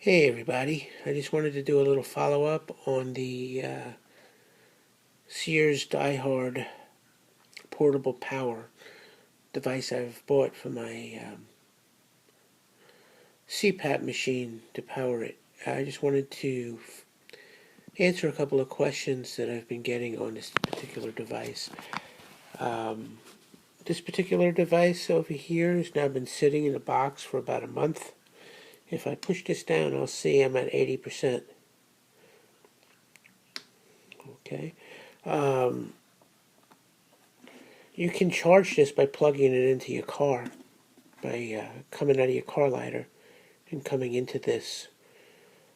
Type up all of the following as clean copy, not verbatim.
Hey everybody, I just wanted to do a little follow-up on the Sears Die-Hard portable power device I've bought for my CPAP machine to power it. I just wanted to answer a couple of questions that I've been getting on this particular device. Um, this particular device over here has now been sitting in a box for about a month. If I push this down, I'll see I'm at 80%. Okay. Um, You can charge this by plugging it into your car, by coming out of your car lighter and coming into this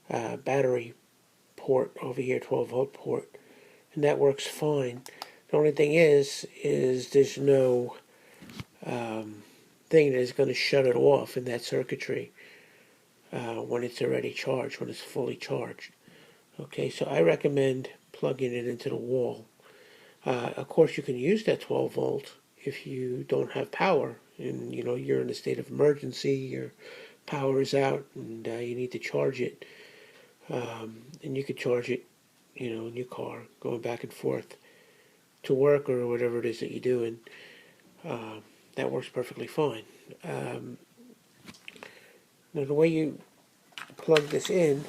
battery port over here, 12-volt port, and that works fine. The only thing is there's no thing that is going to shut it off in that circuitry when it's already charged, when it's fully charged. Okay, so I recommend plugging it into the wall. Of course, you can use that 12 volt if you don't have power and you're in a state of emergency, your power is out and you need to charge it. And you could charge it, in your car, going back and forth to work or whatever it is that you're doing. That works perfectly fine. Now, the way you plug this in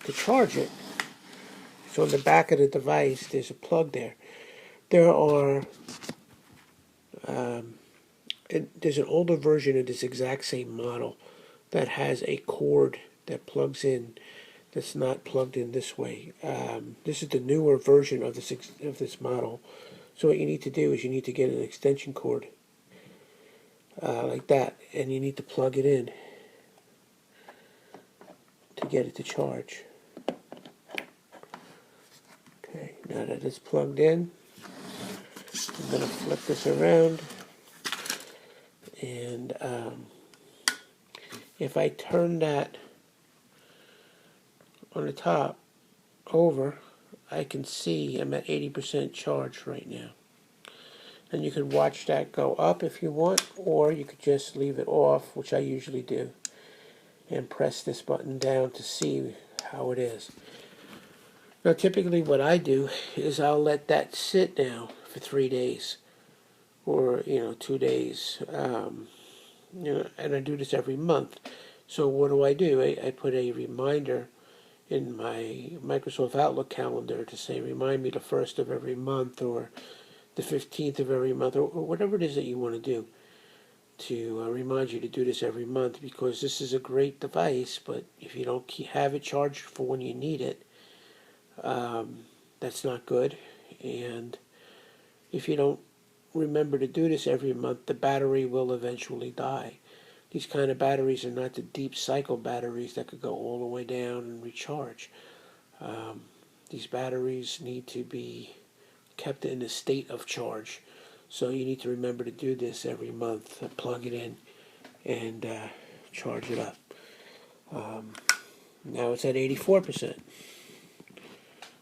to charge it, so on the back of the device, there's a plug there. There are there's an older version of this exact same model that has a cord that plugs in that's not plugged in this way. This is the newer version of this model. So what you need to do is you need to get an extension cord like that, and you need to plug it in to get it to charge. Okay, now that it's plugged in, I'm going to flip this around, and if I turn that on the top over, I can see I'm at 80% charged right now. And you could watch that go up if you want, or you could just leave it off, which I usually do, and press this button down to see how it is. Now, typically what I do is I'll let that sit now for 3 days, or 2 days, and I do this every month. So what do? I put a reminder in my Microsoft Outlook calendar to say, remind me the 1st of every month, or the 15th of every month, or whatever it is that you want to do, to remind you to do this every month, because this is a great device, but if you don't have it charged for when you need it, that's not good. And if you don't remember to do this every month, the battery will eventually die. These kind of batteries are not the deep cycle batteries that could go all the way down and recharge. These batteries need to be kept in a state of charge. So you need to remember to do this every month. Plug it in and charge it up. Now it's at 84%.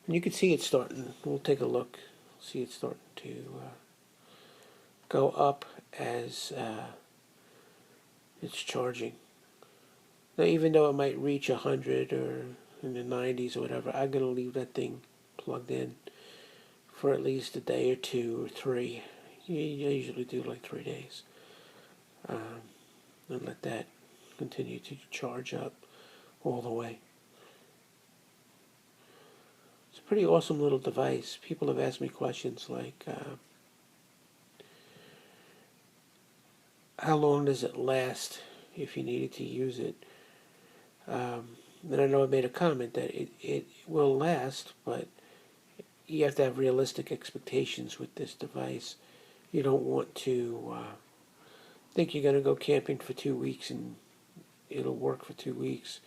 And you can see it starting. We'll take a look. See it starting to go up as it's charging. Now, even though it might reach 100 or in the 90s or whatever, I'm going to leave that thing plugged in for at least a day or 2 or 3. You usually do like 3 days. And let that continue to charge up all the way. It's a pretty awesome little device. People have asked me questions like, how long does it last if you needed to use it? And I know I made a comment that it will last, but you have to have realistic expectations with this device. You don't want to think you're going to go camping for 2 weeks and it'll work for 2 weeks.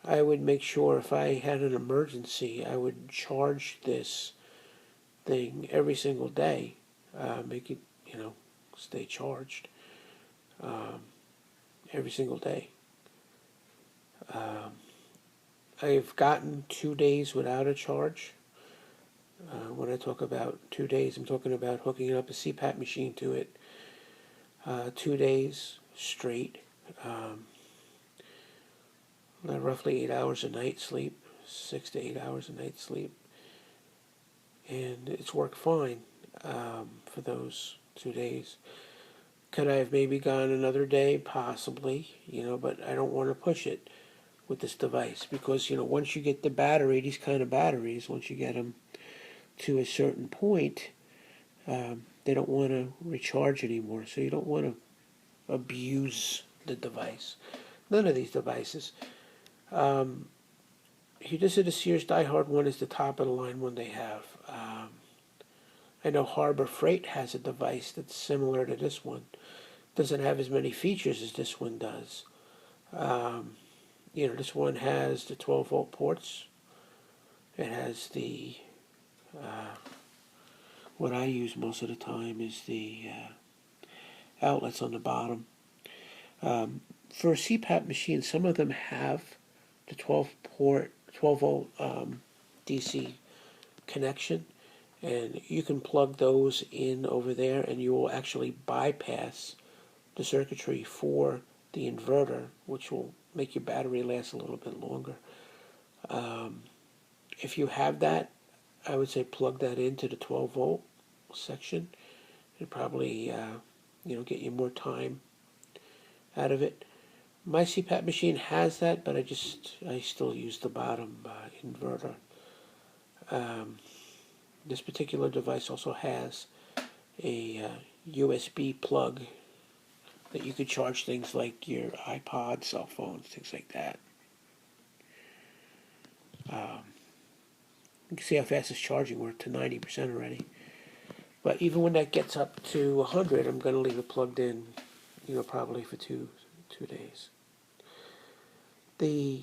I would make sure if I had an emergency, I would charge this thing every single day. Make it, stay charged every single day. I've gotten 2 days without a charge. When I talk about 2 days, I'm talking about hooking up a CPAP machine to it. 2 days straight. roughly 8 hours a night sleep, 6 to 8 hours a night sleep, and it's worked fine for those 2 days. Could I have maybe gone another day? Possibly, but I don't want to push it with this device because, once you get the battery, these kind of batteries, once you get them to a certain point, they don't want to recharge anymore. So you don't want to abuse the device. None of these devices. He just said the Sears Die Hard one is the top of the line one they have. I know Harbor Freight has a device that's similar to this one. Doesn't have as many features as this one does. This one has the 12-volt ports. It has the, what I use most of the time is the outlets on the bottom. For a CPAP machine, some of them have the 12-volt DC connection, and you can plug those in over there, and you will actually bypass the circuitry for the inverter, which will make your battery last a little bit longer. If you have that, I would say plug that into the 12-volt section. It'd probably get you more time out of it. My CPAP machine has that, but I still use the bottom inverter. This particular device also has a USB plug that you could charge things like your iPod, cell phones, things like that. You can see how fast it's charging. We're to 90% already. But even when that gets up to 100, I'm going to leave it plugged in, probably for two days. The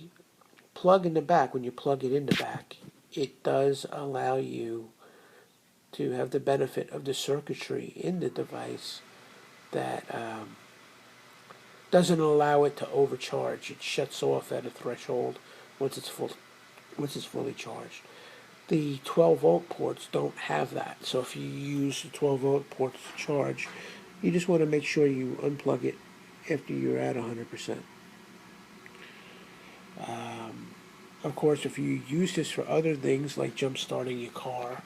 plug in the back, when you plug it in the back, it does allow you to have the benefit of the circuitry in the device that doesn't allow it to overcharge. It shuts off at a threshold once it's fully charged. The 12-volt ports don't have that. So if you use the 12-volt ports to charge, you just want to make sure you unplug it after you're at 100%. Of course, if you use this for other things like jump starting your car,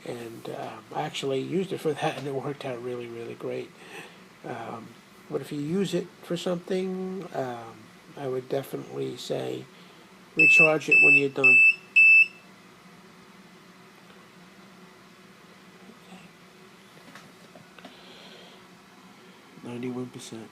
and I actually used it for that and it worked out really, really great. But if you use it for something, I would definitely say recharge it when you're done. 91%.